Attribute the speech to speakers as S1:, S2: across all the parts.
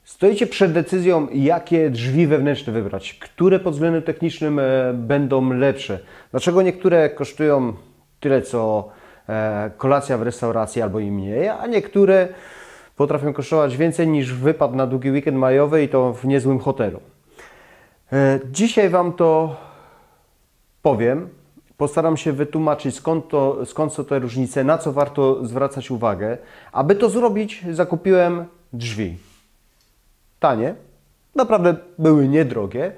S1: Stoicie przed decyzją, jakie drzwi wewnętrzne wybrać, które pod względem technicznym będą lepsze. Dlaczego niektóre kosztują tyle, co kolacja w restauracji albo i mniej, a niektóre potrafią kosztować więcej niż wypad na długi weekend majowy i to w niezłym hotelu. Dzisiaj Wam to powiem. Postaram się wytłumaczyć, skąd są te różnice, na co warto zwracać uwagę. Aby to zrobić, zakupiłem drzwi. Tanie, naprawdę były niedrogie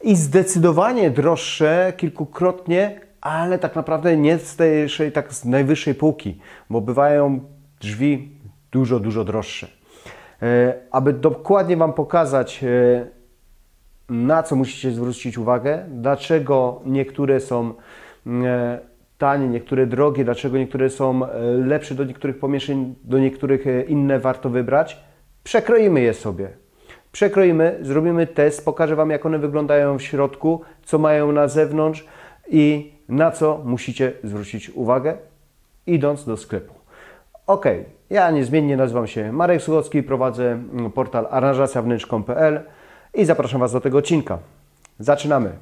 S1: i zdecydowanie droższe kilkukrotnie, ale tak naprawdę nie z najwyższej półki, bo bywają drzwi dużo droższe. Aby dokładnie Wam pokazać, na co musicie zwrócić uwagę, dlaczego niektóre są tanie, niektóre drogie, dlaczego niektóre są lepsze do niektórych pomieszczeń, do niektórych inne warto wybrać, przekroimy je sobie. Przekroimy, zrobimy test, pokażę Wam, jak one wyglądają w środku, co mają na zewnątrz i na co musicie zwrócić uwagę, idąc do sklepu. Ok, ja niezmiennie nazywam się Marek Słuchocki, prowadzę portal aranżacjawnętrz.pl i zapraszam Was do tego odcinka. Zaczynamy!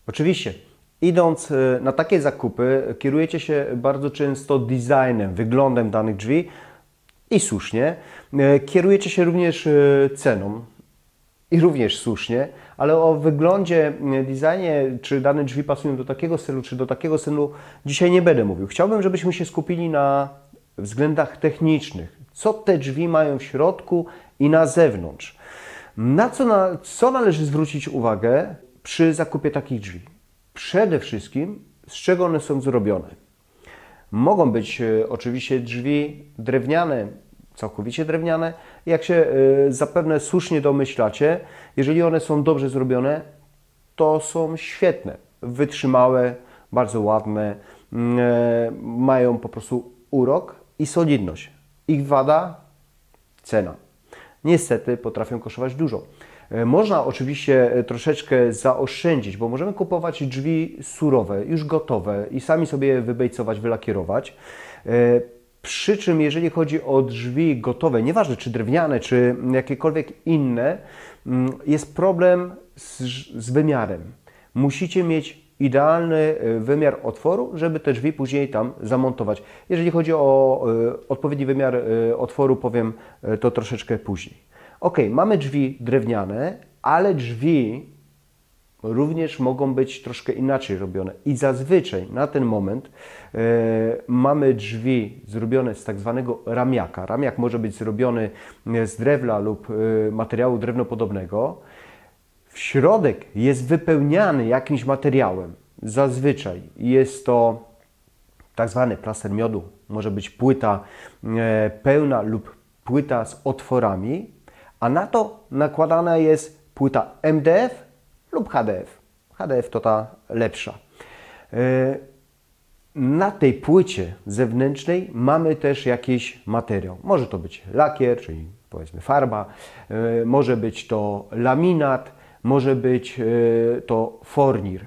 S1: Oczywiście, idąc na takie zakupy, kierujecie się bardzo często designem, wyglądem danych drzwi i słusznie. Kierujecie się również ceną i również słusznie, ale o wyglądzie, designie, czy dane drzwi pasują do takiego stylu, czy do takiego stylu, dzisiaj nie będę mówił. Chciałbym, żebyśmy się skupili na względach technicznych. Co te drzwi mają w środku i na zewnątrz. Na co należy zwrócić uwagę przy zakupie takich drzwi? Przede wszystkim, z czego one są zrobione. Mogą być oczywiście drzwi drewniane, całkowicie drewniane. Jak się zapewne słusznie domyślacie, jeżeli one są dobrze zrobione, to są świetne, wytrzymałe, bardzo ładne, mają po prostu urok i solidność. Ich wada? Cena. Niestety potrafią kosztować dużo. Można oczywiście troszeczkę zaoszczędzić, bo możemy kupować drzwi surowe, już gotowe i sami sobie je wybejcować, wylakierować. Przy czym jeżeli chodzi o drzwi gotowe, nieważne czy drewniane, czy jakiekolwiek inne, jest problem z wymiarem. Musicie mieć idealny wymiar otworu, żeby te drzwi później tam zamontować. Jeżeli chodzi o odpowiedni wymiar otworu, powiem to troszeczkę później. Ok, mamy drzwi drewniane, ale drzwi również mogą być troszkę inaczej robione. I zazwyczaj na ten moment mamy drzwi zrobione z tak zwanego ramiaka. Ramiak może być zrobiony z drewna lub materiału drewnopodobnego. W środek jest wypełniany jakimś materiałem. Zazwyczaj jest to tak zwany plaster miodu. Może być płyta pełna lub płyta z otworami. A na to nakładana jest płyta MDF lub HDF. HDF to ta lepsza. Na tej płycie zewnętrznej mamy też jakiś materiał. Może to być lakier, czyli powiedzmy farba, może być to laminat, może być to fornir.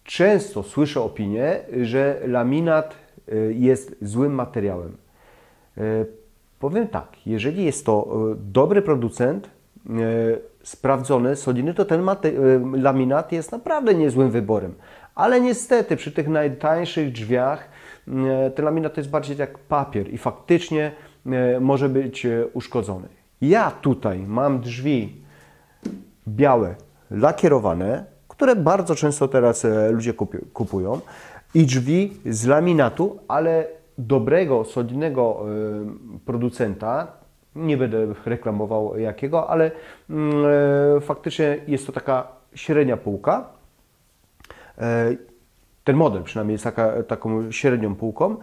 S1: Często słyszę opinię, że laminat jest złym materiałem. Powiem tak, jeżeli jest to dobry producent, sprawdzony, solidny, to ten laminat jest naprawdę niezłym wyborem. Ale niestety przy tych najtańszych drzwiach ten laminat jest bardziej jak papier i faktycznie może być uszkodzony. Ja tutaj mam drzwi białe, lakierowane, które bardzo często teraz ludzie kupują i drzwi z laminatu, ale dobrego, solidnego producenta, nie będę reklamował jakiego, ale faktycznie jest to taka średnia półka. Ten model przynajmniej jest taką średnią półką.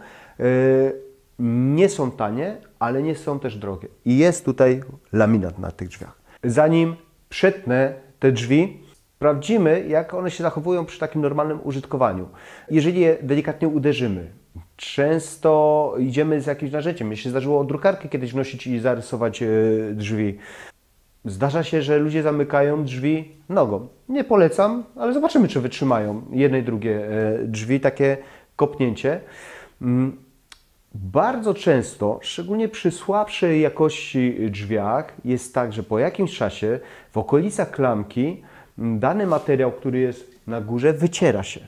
S1: Nie są tanie, ale nie są też drogie. I jest tutaj laminat na tych drzwiach. Zanim przetnę te drzwi, sprawdzimy, jak one się zachowują przy takim normalnym użytkowaniu. Jeżeli je delikatnie uderzymy, często idziemy z jakimś narzędziem. Mnie się zdarzyło drukarkę kiedyś nosić i zarysować drzwi. Zdarza się, że ludzie zamykają drzwi nogą. Nie polecam, ale zobaczymy, czy wytrzymają jedne i drugie drzwi, takie kopnięcie. Bardzo często, szczególnie przy słabszej jakości drzwiach, jest tak, że po jakimś czasie w okolicach klamki dany materiał, który jest na górze, wyciera się.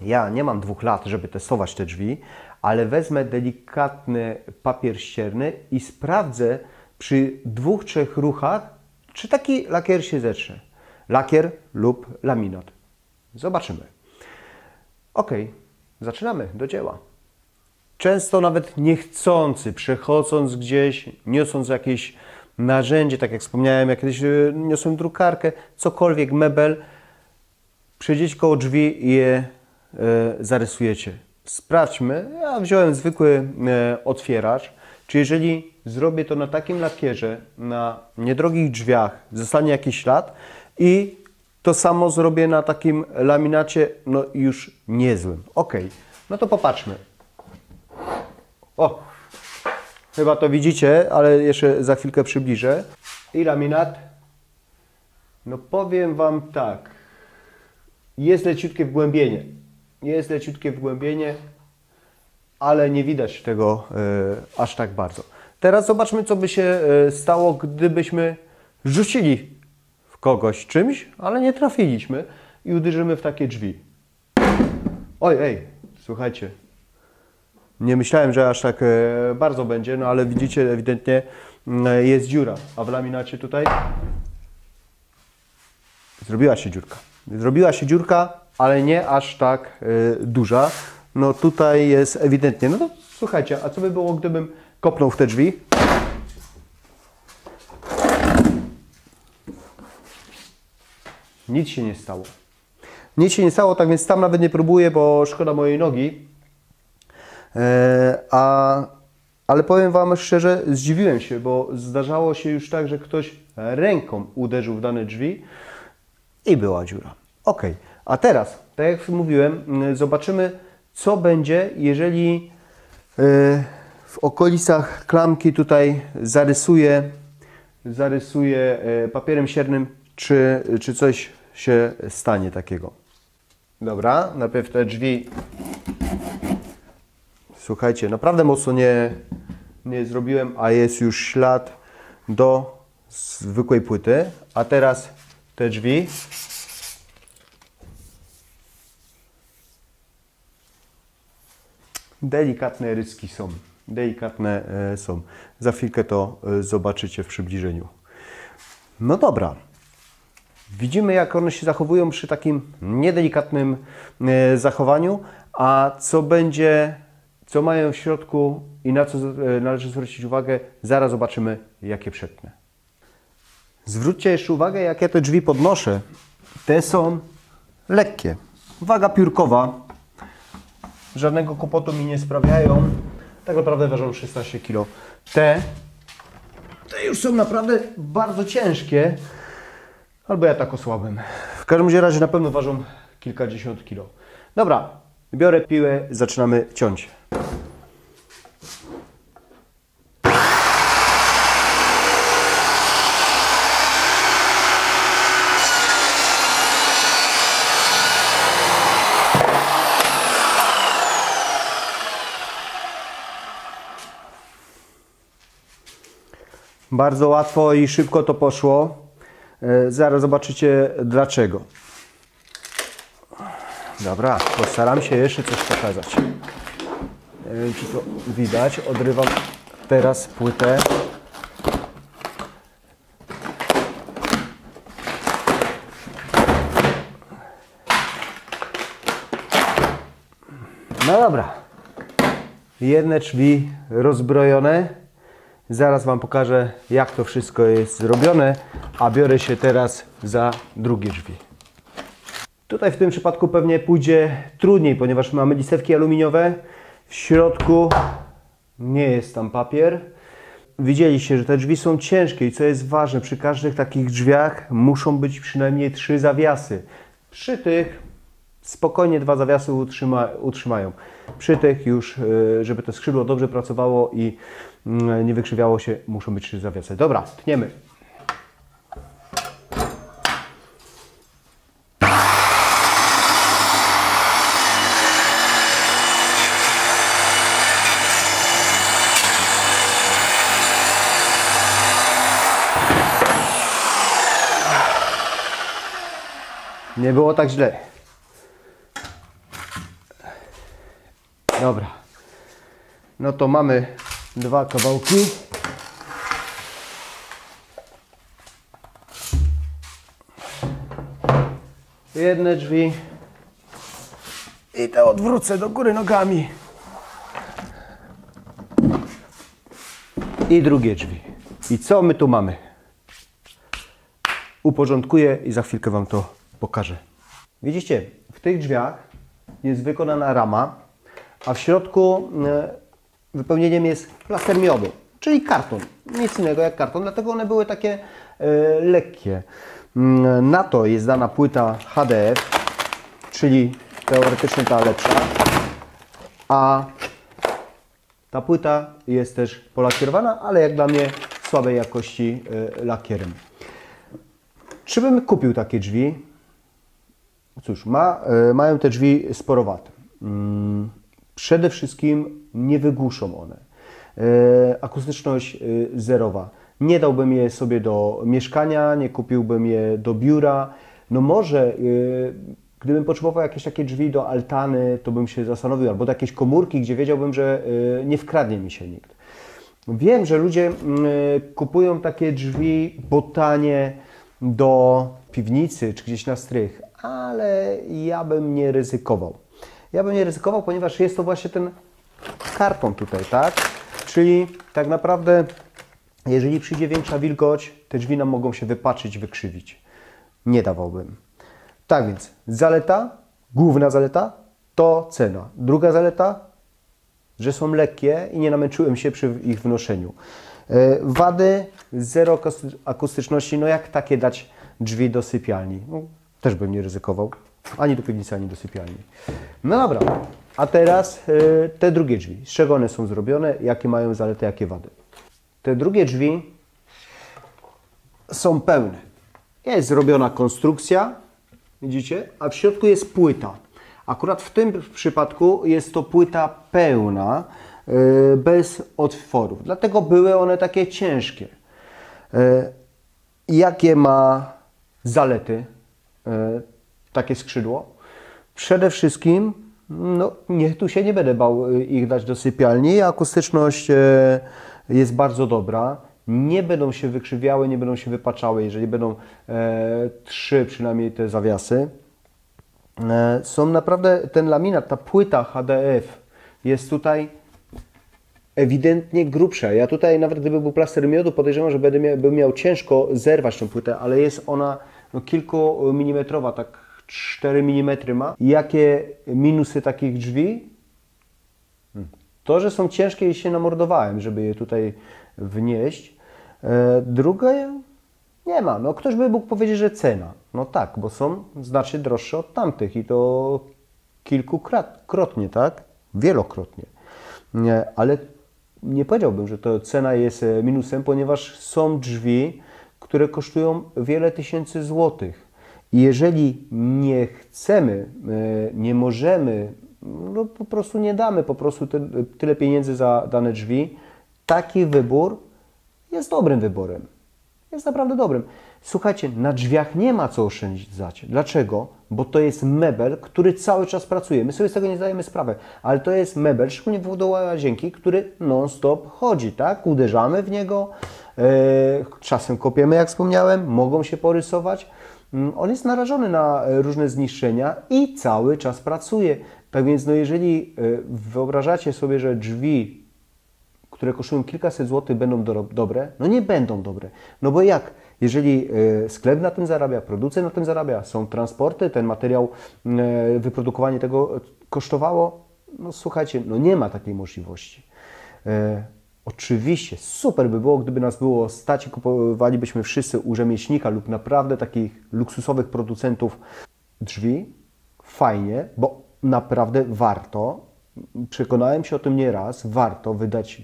S1: Ja nie mam 2 lat, żeby testować te drzwi, ale wezmę delikatny papier ścierny i sprawdzę przy 2-3 ruchach, czy taki lakier się zetrze. Lakier lub laminat. Zobaczymy. Ok, zaczynamy do dzieła. Często nawet niechcący, przechodząc gdzieś, niosąc jakieś narzędzie, tak jak wspomniałem, jak kiedyś niosłem drukarkę, cokolwiek, mebel, przejdziecie koło drzwi i je zarysujecie. Sprawdźmy, ja wziąłem zwykły otwieracz, czy jeżeli zrobię to na takim lakierze, na niedrogich drzwiach, zostanie jakiś ślad i to samo zrobię na takim laminacie, no już niezłym. Ok, no to popatrzmy. O, chyba to widzicie, ale jeszcze za chwilkę przybliżę. I laminat, no powiem Wam tak, jest leciutkie wgłębienie. Jest leciutkie wgłębienie, ale nie widać tego aż tak bardzo. Teraz zobaczmy, co by się stało, gdybyśmy rzucili w kogoś czymś, ale nie trafiliśmy i uderzymy w takie drzwi. Oj, słuchajcie. Nie myślałem, że aż tak bardzo będzie, no ale widzicie, ewidentnie jest dziura. A w laminacie tutaj zrobiła się dziurka. Zrobiła się dziurka, ale nie aż tak duża. No tutaj jest ewidentnie. No to słuchajcie, a co by było, gdybym kopnął w te drzwi? Nic się nie stało. Nic się nie stało, tak więc tam nawet nie próbuję, bo szkoda mojej nogi. Ale powiem Wam szczerze, zdziwiłem się, bo zdarzało się już tak, że ktoś ręką uderzył w dane drzwi i była dziura. Ok, a teraz, tak jak mówiłem, zobaczymy, co będzie, jeżeli w okolicach klamki tutaj zarysuję papierem ściernym, czy coś się stanie takiego. Dobra, najpierw te drzwi. Słuchajcie, naprawdę mocno nie zrobiłem, a jest już ślad do zwykłej płyty. A teraz te drzwi. Delikatne ryski są. Delikatne są. Za chwilkę to zobaczycie w przybliżeniu. No dobra. Widzimy, jak one się zachowują przy takim niedelikatnym zachowaniu, a co mają w środku i na co należy zwrócić uwagę, zaraz zobaczymy, jakie przetnę. Zwróćcie jeszcze uwagę, jak ja te drzwi podnoszę. Te są lekkie. Waga piórkowa. Żadnego kłopotu mi nie sprawiają. Tak naprawdę ważą 16 kg. Te już są naprawdę bardzo ciężkie. Albo ja tak osłabłem. W każdym razie na pewno ważą kilkadziesiąt kilo. Dobra, biorę piłę, zaczynamy ciąć. Bardzo łatwo i szybko to poszło. Zaraz zobaczycie dlaczego. Dobra, postaram się jeszcze coś pokazać. Nie wiem, czy to widać. Odrywam teraz płytę. No dobra. Jedne drzwi rozbrojone. Zaraz Wam pokażę, jak to wszystko jest zrobione, a biorę się teraz za drugie drzwi. Tutaj w tym przypadku pewnie pójdzie trudniej, ponieważ mamy listewki aluminiowe. W środku nie jest tam papier. Widzieliście, że te drzwi są ciężkie i co jest ważne, przy każdych takich drzwiach muszą być przynajmniej 3 zawiasy. Przy tych spokojnie 2 zawiasy utrzymają. Przy tych już, żeby to skrzydło dobrze pracowało i nie wykrzywiało się, muszą być 3 zawiasy. Dobra, tniemy. Nie było tak źle. Dobra. No to mamy 2 kawałki. Jedne drzwi. I te odwrócę do góry nogami. I drugie drzwi. I co my tu mamy? Uporządkuję i za chwilkę Wam to pokażę. Widzicie, w tych drzwiach jest wykonana rama, a w środku wypełnieniem jest plaster miodu, czyli karton. Nic innego jak karton, dlatego one były takie lekkie. Na to jest dana płyta HDF, czyli teoretycznie ta lepsza, a ta płyta jest też polakierowana, ale jak dla mnie słabej jakości lakierem. Czy bym kupił takie drzwi? Cóż, mają te drzwi sporowate. Przede wszystkim nie wygłuszą one. Akustyczność zerowa. Nie dałbym je sobie do mieszkania, nie kupiłbym je do biura. No może, gdybym potrzebował jakieś takie drzwi do altany, to bym się zastanowił, albo do jakiejś komórki, gdzie wiedziałbym, że nie wkradnie mi się nikt. Wiem, że ludzie kupują takie drzwi botanie do piwnicy czy gdzieś na strych, ale ja bym nie ryzykował. Ja bym nie ryzykował, ponieważ jest to właśnie ten karton tutaj, tak? Czyli tak naprawdę, jeżeli przyjdzie większa wilgoć, te drzwi nam mogą się wypaczyć, wykrzywić. Nie dawałbym. Tak więc, zaleta, główna zaleta to cena. Druga zaleta, że są lekkie i nie namęczyłem się przy ich wnoszeniu. Wady, zero akustyczności, no jak takie dać drzwi do sypialni? No, też bym nie ryzykował, ani do piwnicy, ani do sypialni. No dobra, a teraz te drugie drzwi. Z czego one są zrobione, jakie mają zalety, jakie wady? Te drugie drzwi są pełne. Jest zrobiona konstrukcja, widzicie, a w środku jest płyta. Akurat w tym przypadku jest to płyta pełna, bez otworów. Dlatego były one takie ciężkie. Jakie ma zalety takie skrzydło? Przede wszystkim, no, tu się nie będę bał ich dać do sypialni. Akustyczność jest bardzo dobra. Nie będą się wykrzywiały, nie będą się wypaczały, jeżeli będą 3 przynajmniej te zawiasy. Są naprawdę, ten laminat, ta płyta HDF jest tutaj ewidentnie grubsza. Ja tutaj nawet gdyby był plaster miodu, podejrzewam, że bym miał ciężko zerwać tę płytę, ale jest ona no, kilkumilimetrowa, tak 4 mm ma. Jakie minusy takich drzwi? To, że są ciężkie i się namordowałem, żeby je tutaj wnieść. Drugie nie ma. No, ktoś by mógł powiedzieć, że cena. No tak, bo są znacznie droższe od tamtych i to kilkukrotnie, tak? Wielokrotnie. Ale nie powiedziałbym, że to cena jest minusem, ponieważ są drzwi, które kosztują wiele tysięcy złotych. I jeżeli nie chcemy, nie możemy, no po prostu nie damy po prostu tyle pieniędzy za dane drzwi, taki wybór jest dobrym wyborem. Jest naprawdę dobrym. Słuchajcie, na drzwiach nie ma co oszczędzać. Dlaczego? Bo to jest mebel, który cały czas pracuje. My sobie z tego nie zdajemy sprawy, ale to jest mebel, szczególnie w do łazienki, który non-stop chodzi, tak? Uderzamy w niego, czasem kopiemy, jak wspomniałem, mogą się porysować. On jest narażony na różne zniszczenia i cały czas pracuje. Tak więc, no jeżeli wyobrażacie sobie, że drzwi, które kosztują kilkaset złotych, będą dobre, no nie będą dobre. No bo jak? Jeżeli sklep na tym zarabia, producent na tym zarabia, są transporty, ten materiał, wyprodukowanie tego kosztowało, no słuchajcie, no nie ma takiej możliwości. Oczywiście super by było, gdyby nas było stać i kupowalibyśmy wszyscy u rzemieślnika lub naprawdę takich luksusowych producentów drzwi. fajnie, bo naprawdę warto, przekonałem się o tym nieraz, warto wydać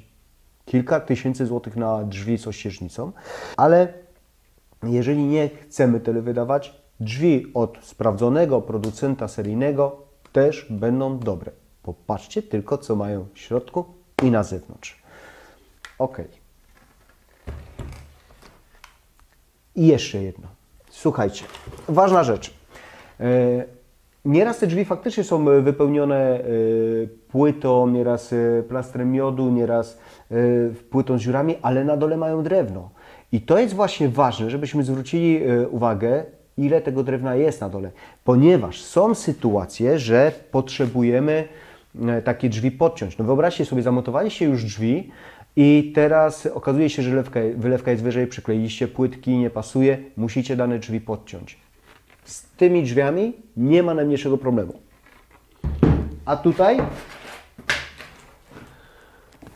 S1: kilka tysięcy złotych na drzwi z ościeżnicą, ale jeżeli nie chcemy tyle wydawać, drzwi od sprawdzonego producenta seryjnego też będą dobre. Popatrzcie tylko, co mają w środku i na zewnątrz. Ok. I jeszcze jedno. Słuchajcie, ważna rzecz. Nieraz te drzwi faktycznie są wypełnione płytą, nieraz plastrem miodu, nieraz płytą z dziurami, ale na dole mają drewno. I to jest właśnie ważne, żebyśmy zwrócili uwagę, ile tego drewna jest na dole. Ponieważ są sytuacje, że potrzebujemy takie drzwi podciąć. No wyobraźcie sobie, zamontowaliście już drzwi i teraz okazuje się, że wylewka jest wyżej, przykleiliście płytki, nie pasuje, musicie dane drzwi podciąć. Z tymi drzwiami nie ma najmniejszego problemu. A tutaj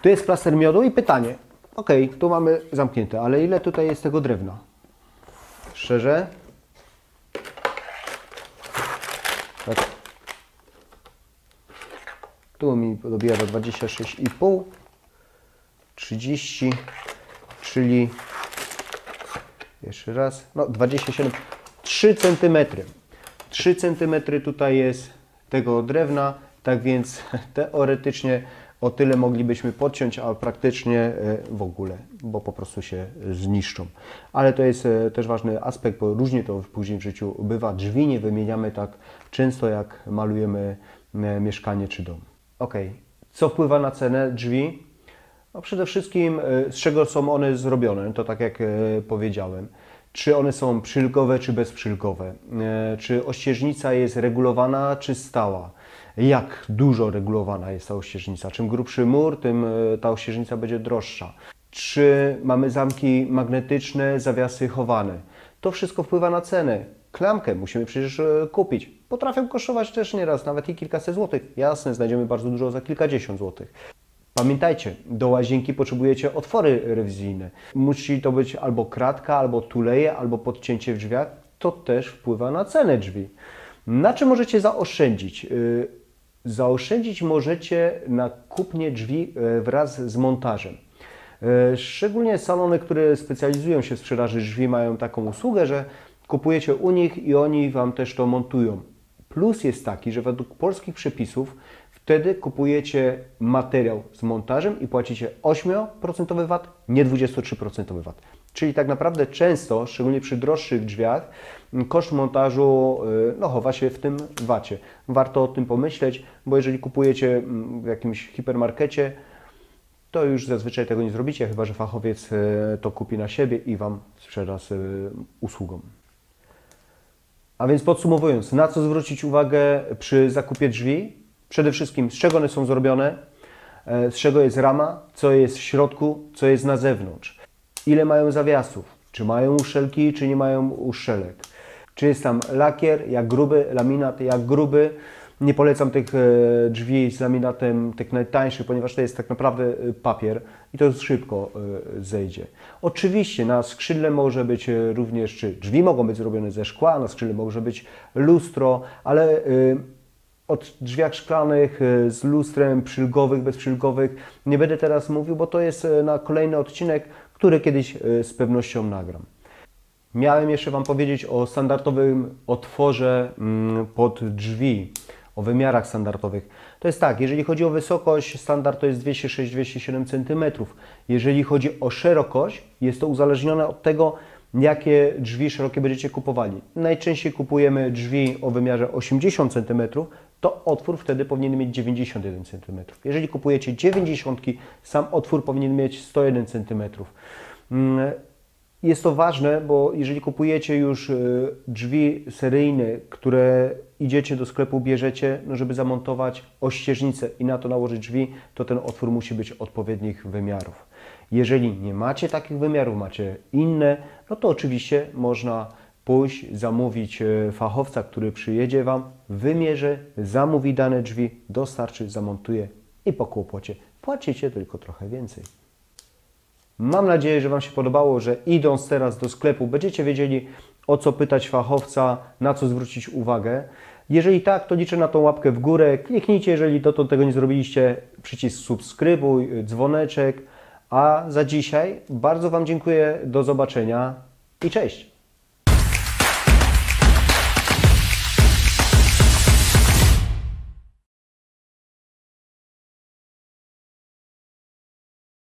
S1: tu jest plaster miodu i pytanie. Ok, tu mamy zamknięte, ale ile tutaj jest tego drewna? Szczerze? Tak. Tu mi dobiera do 26,5, 30, czyli jeszcze raz, no 27, 3 cm. 3 cm tutaj jest tego drewna, tak więc teoretycznie o tyle moglibyśmy podciąć, a praktycznie w ogóle, bo po prostu się zniszczą. Ale to jest też ważny aspekt, bo różnie to później w życiu bywa. Drzwi nie wymieniamy tak często, jak malujemy mieszkanie czy dom. Ok, co wpływa na cenę drzwi? No przede wszystkim z czego są one zrobione, to tak jak powiedziałem. Czy one są przylgowe, czy bezprzylgowe? Czy ościeżnica jest regulowana, czy stała? Jak dużo regulowana jest ta ościeżnica? Czym grubszy mur, tym ta ościeżnica będzie droższa. Czy mamy zamki magnetyczne, zawiasy chowane? To wszystko wpływa na cenę. Klamkę musimy przecież kupić. Potrafią kosztować też nieraz nawet i kilkaset złotych. Jasne, znajdziemy bardzo dużo za kilkadziesiąt złotych. Pamiętajcie, do łazienki potrzebujecie otwory rewizyjne. Musi to być albo kratka, albo tuleje, albo podcięcie w drzwiach. To też wpływa na cenę drzwi. Na czym możecie zaoszczędzić? Zaoszczędzić możecie na kupnie drzwi wraz z montażem. Szczególnie salony, które specjalizują się w sprzedaży drzwi, mają taką usługę, że kupujecie u nich i oni Wam też to montują. Plus jest taki, że według polskich przepisów wtedy kupujecie materiał z montażem i płacicie 8% VAT, nie 23% VAT. Czyli tak naprawdę często, szczególnie przy droższych drzwiach, koszt montażu chowa się w tym VAT-cie. Warto o tym pomyśleć, bo jeżeli kupujecie w jakimś hipermarkecie, to już zazwyczaj tego nie zrobicie, chyba że fachowiec to kupi na siebie i Wam sprzeda z usługą. A więc podsumowując, na co zwrócić uwagę przy zakupie drzwi? Przede wszystkim, z czego one są zrobione, z czego jest rama, co jest w środku, co jest na zewnątrz. Ile mają zawiasów, czy mają uszczelki, czy nie mają uszczelek. Czy jest tam lakier, jak gruby, laminat, jak gruby. Nie polecam tych drzwi z laminatem, tych najtańszych, ponieważ to jest tak naprawdę papier i to szybko zejdzie. Oczywiście na skrzydle może być również, czy drzwi mogą być zrobione ze szkła, na skrzydle może być lustro, ale od drzwiach szklanych z lustrem, przylgowych, bezprzylgowych nie będę teraz mówił, bo to jest na kolejny odcinek, który kiedyś z pewnością nagram. Miałem jeszcze Wam powiedzieć o standardowym otworze pod drzwi, o wymiarach standardowych. To jest tak, jeżeli chodzi o wysokość, standard to jest 206-207 cm. Jeżeli chodzi o szerokość, jest to uzależnione od tego, jakie drzwi szerokie będziecie kupowali. Najczęściej kupujemy drzwi o wymiarze 80 cm, to otwór wtedy powinien mieć 91 cm. Jeżeli kupujecie 90, sam otwór powinien mieć 101 cm. Jest to ważne, bo jeżeli kupujecie już drzwi seryjne, które idziecie do sklepu, bierzecie, żeby zamontować ościeżnicę i na to nałożyć drzwi, to ten otwór musi być odpowiednich wymiarów. Jeżeli nie macie takich wymiarów, macie inne, no to oczywiście można pójść, zamówić fachowca, który przyjedzie Wam, wymierzy, zamówi dane drzwi, dostarczy, zamontuje i po kłopocie płacicie tylko trochę więcej. Mam nadzieję, że Wam się podobało, że idąc teraz do sklepu będziecie wiedzieli, o co pytać fachowca, na co zwrócić uwagę. Jeżeli tak, to liczę na tą łapkę w górę. Kliknijcie, jeżeli dotąd tego nie zrobiliście, przycisk subskrybuj, dzwoneczek. A za dzisiaj bardzo Wam dziękuję. Do zobaczenia i cześć!